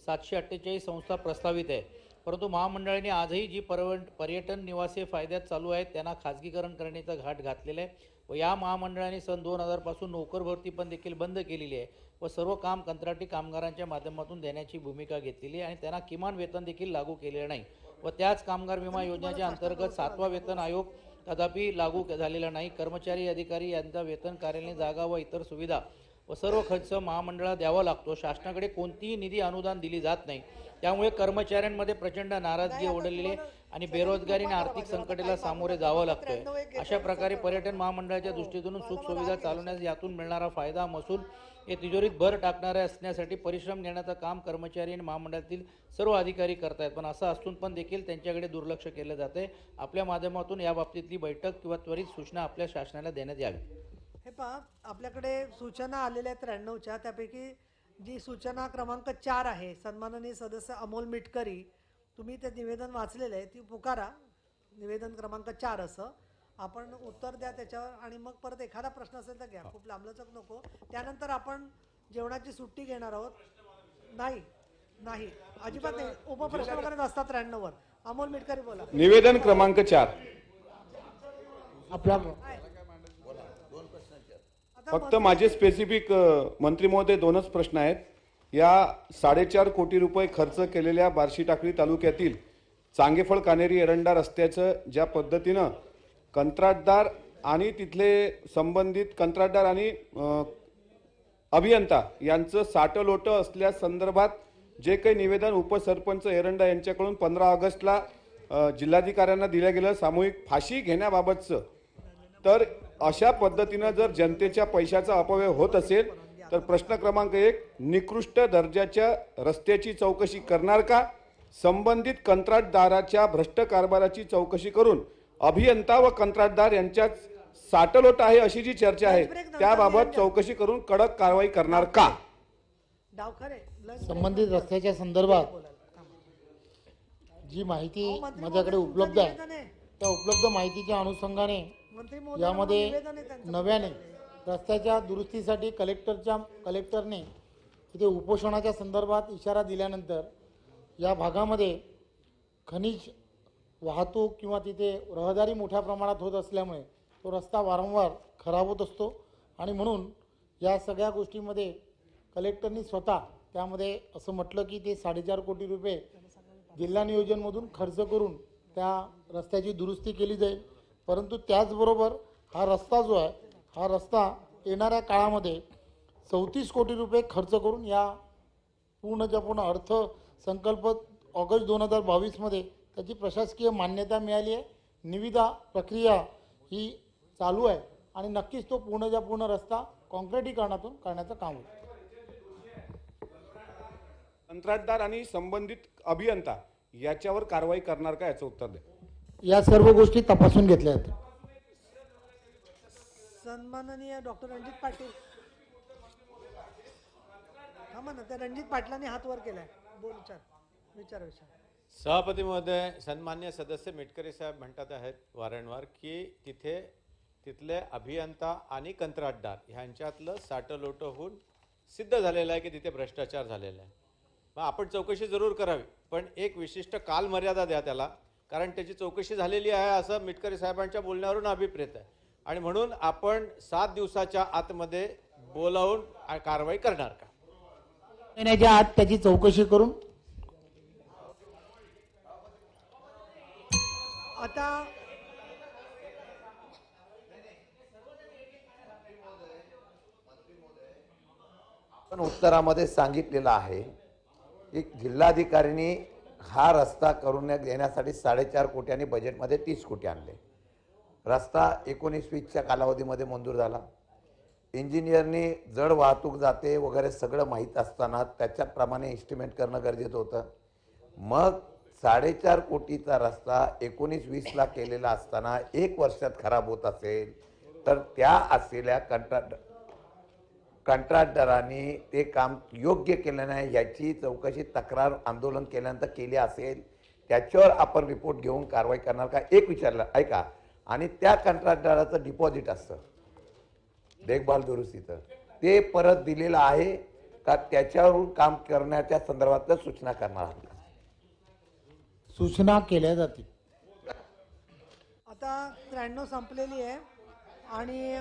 Speaker 3: 748 संस्था प्रस्तावित आहे. परंतु महामंडळाने आजही जी पर्यटन निवासी फायद्यात चालू आहेत त्यांना खाजगीकरण करण्याचा घाट घातलेला आहे. व या महामंडळाने सन 2000 पासून नोकर भरती पण देखील बंद केलेली आहे व सर्व काम कंत्राटी कामगारांच्या माध्यमातून देण्याची भूमिका घेतलेली आहे आणि त्यांना किमान वेतन देखील लागू केलेलं नाही व त्याच कामगार विमा योजनेच्या अंतर्गत 7वा वेतन आयोग तथापि लागू झालेला नाही. कर्मचारी अधिकारी यांचा वेतन, कार्यालयीन जागा व इतर सुविधा व सर्व खर्च महामंडळाला द्यावा लागतो. शासनाकडे कोणतीही निधी अनुदान दिली जात नाही. त्यामुळे कर्मचाऱ्यांमध्ये प्रचंड नाराजगी ओढलेली आहे आणि बेरोजगारी आणि आर्थिक संकटाला सामोरे जावं लागतंय. अशा प्रकारे पर्यटन महामंडळाच्या दृष्टीतून सुख सुविधा चालवण्यास यातून मिळणारा फायदा महसूल हे तिजोरीत भर टाकणारे असण्यासाठी परिश्रम घेण्याचं काम कर्मचारी आणि महामंडळातील सर्व अधिकारी करतायत. पण असं असून पण देखील त्यांच्याकडे दुर्लक्ष केलं जाते. आपल्या माध्यमातून या बाबतीतली बैठक किंवा त्वरित सूचना आपल्या शासनाला देण्यात यावी.
Speaker 1: हे पहा, आपल्याकडे सूचना आलेल्या आहेत 93च्या. त्यापैकी जी सूचना क्रमांक 4 आहे, सन्माननीय सदस्य अमोल मिटकरी, तुम्ही ते निवेदन वाचलेलं आहे, ती पुकारा. निवेदन क्रमांक 4 असं आपण उत्तर द्या त्याच्यावर आणि मग परत एखादा प्रश्न असेल तर घ्या, खूप लांबलचक नको. त्यानंतर आपण जेवणाची सुट्टी घेणार आहोत. नाही अजिबात नाही, उपप्रश्न वगैरे नसतात 93वर. अमोल मिटकरी बोला.
Speaker 12: निवेदन क्रमांक 4. फक्त माझे स्पेसिफिक मंत्री महोदय 2च प्रश्न आहेत. या 4.5 कोटी रुपये खर्च केलेल्या बार्शी टाकळी तालुक्यातील चांगेफळ कानेरी एरंडा रस्त्याचं ज्या पद्धतीनं कंत्राटदार आणि तिथले संबंधित कंत्राटदार आणि अभियंता यांचं साटलोटं असल्या संदर्भात जे काही निवेदन उपसरपंच एरंडा यांच्याकडून 15 ऑगस्टला जिल्हाधिकाऱ्यांना दिलं गेलं सामूहिक फाशी घेण्याबाबतचं, तर अशा पद्धतीनं जर जनतेच्या पैशाचा अपव्यय होत असेल तर प्रश्न क्रमांक 1, निकृष्ट दर्जाच्या रस्त्याची चौकशी करणार का? संबंधित कंत्राटदाराच्या भ्रष्ट कारभाराची चौकशी करून अभियंता व कंत्राटदार यांच्यात साटलोट आहे अशी जी चर्चा आहे त्याबाबत चौकशी करून कडक कारवाई करणार का?
Speaker 2: संबंधित रस्त्याच्या संदर्भात जी माहिती माझ्याकडे उपलब्ध आहे त्या उपलब्ध माहितीच्या अनुषंगाने यामध्ये नव्याने रस्त्याच्या दुरुस्तीसाठी कलेक्टरने तिथे उपोषणाच्या संदर्भात इशारा दिल्यानंतर या भागामध्ये खनिज वाहतूक किंवा तिथे रहदारी मोठ्या प्रमाणात होत असल्यामुळे तो रस्ता वारंवार खराब होत असतो आणि म्हणून या सगळ्या गोष्टीमध्ये कलेक्टरनी स्वतः त्यामध्ये असं म्हटलं की ते 4.5 कोटी रुपये जिल्हा नियोजनमधून खर्च करून त्या रस्त्याची दुरुस्ती केली जाईल. परंतु त्याचबरोबर हा रस्ता जो आहे हा रस्ता येणाऱ्या काळामध्ये 34 कोटी रुपये खर्च करून या पूर्णच्या पूर्ण अर्थसंकल्प ऑगस्ट 2022मध्ये त्याची प्रशासकीय मान्यता मिळाली आहे. निविदा प्रक्रिया ही चालू आहे आणि नक्कीच तो पूर्णच्या पूर्ण रस्ता काँक्रिटीकरणातून करण्याचं काम होईल.
Speaker 12: कंत्राटदार आणि संबंधित अभियंता याच्यावर कारवाई करणार का याचं उत्तर द्या.
Speaker 2: या सर्व गोष्टी तपासून घेतल्या आहेत.
Speaker 1: सन्माननीय डॉक्टर रणजित पाटील, थांबा ना, त्या रणजित पाटलांनी हात वर केलाय. बोल, विचार.
Speaker 5: सभापती महोदय, सन्मान्य सदस्य मिटकरी साहेब म्हणतात आहेत वारंवार की तिथले अभियंता आणि कंत्राटदार ह्यांच्यातलं साटलोटं होऊन सिद्ध झालेलं आहे की तिथे भ्रष्टाचार झालेला आहे. मग आपण चौकशी जरूर करावी, पण एक विशिष्ट कालमर्यादा द्या त्याला, कारण त्याची चौकशी झालेली आहे असं मिटकरी साहेबांच्या बोलण्यावरून अभिप्रेत आहे आणि म्हणून आपण 7 दिवसाच्या आतमध्ये बोलावून कारवाई करणार का?
Speaker 2: महिन्याच्या आत त्याची चौकशी करून
Speaker 1: आता
Speaker 13: पण उत्तरामध्ये सांगितलेलं आहे की जिल्हाधिकाऱ्यांनी हा रस्ता करून देण्यासाठी 4.5 कोटी आणि बजेटमध्ये 30 कोटी आणले. रस्ता 19-20च्या कालावधीमध्ये मंजूर झाला. इंजिनियरनी जड वाहतूक जाते वगैरे सगळं माहीत असताना त्याच्याप्रमाणे एस्टिमेट करणं गरजेचं होतं. मग 4.5 कोटीचा रस्ता 19-20ला केलेला असताना 1 वर्षात खराब होत असेल तर त्या असलेल्या कंत्राटदारांनी ते काम योग्य केलं नाही याची चौकशी तक्रार आंदोलन केल्यानंतर केली असेल त्याच्यावर आपण रिपोर्ट घेऊन कारवाई करणार का? एक विचारलं ऐका. आणि त्या कंत्राटदाराचं डिपॉझिट असतं देखभाल दुरुस्तीचं, ते परत दिलेलं आहे का? त्याच्यावरून काम करण्याच्या संदर्भात सूचना करणार आहात?
Speaker 2: सूचना केल्या जातील.
Speaker 1: आता 93 संपलेली आहे. आणि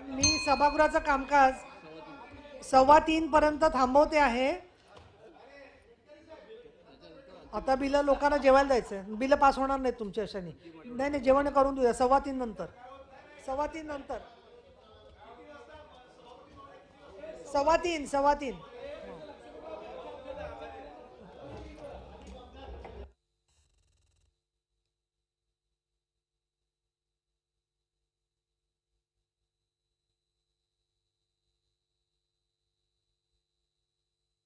Speaker 1: मी सभागृहाचं कामकाज 2:15 पर्यंत थांबवते आहे. आता बिलं लोकांना जेवायला द्यायचंय. बिलं पास होणार नाहीत तुमच्या अशाने. नाही जेवण करून देऊया 2:15 नंतर. 2:15 नंतर 2:15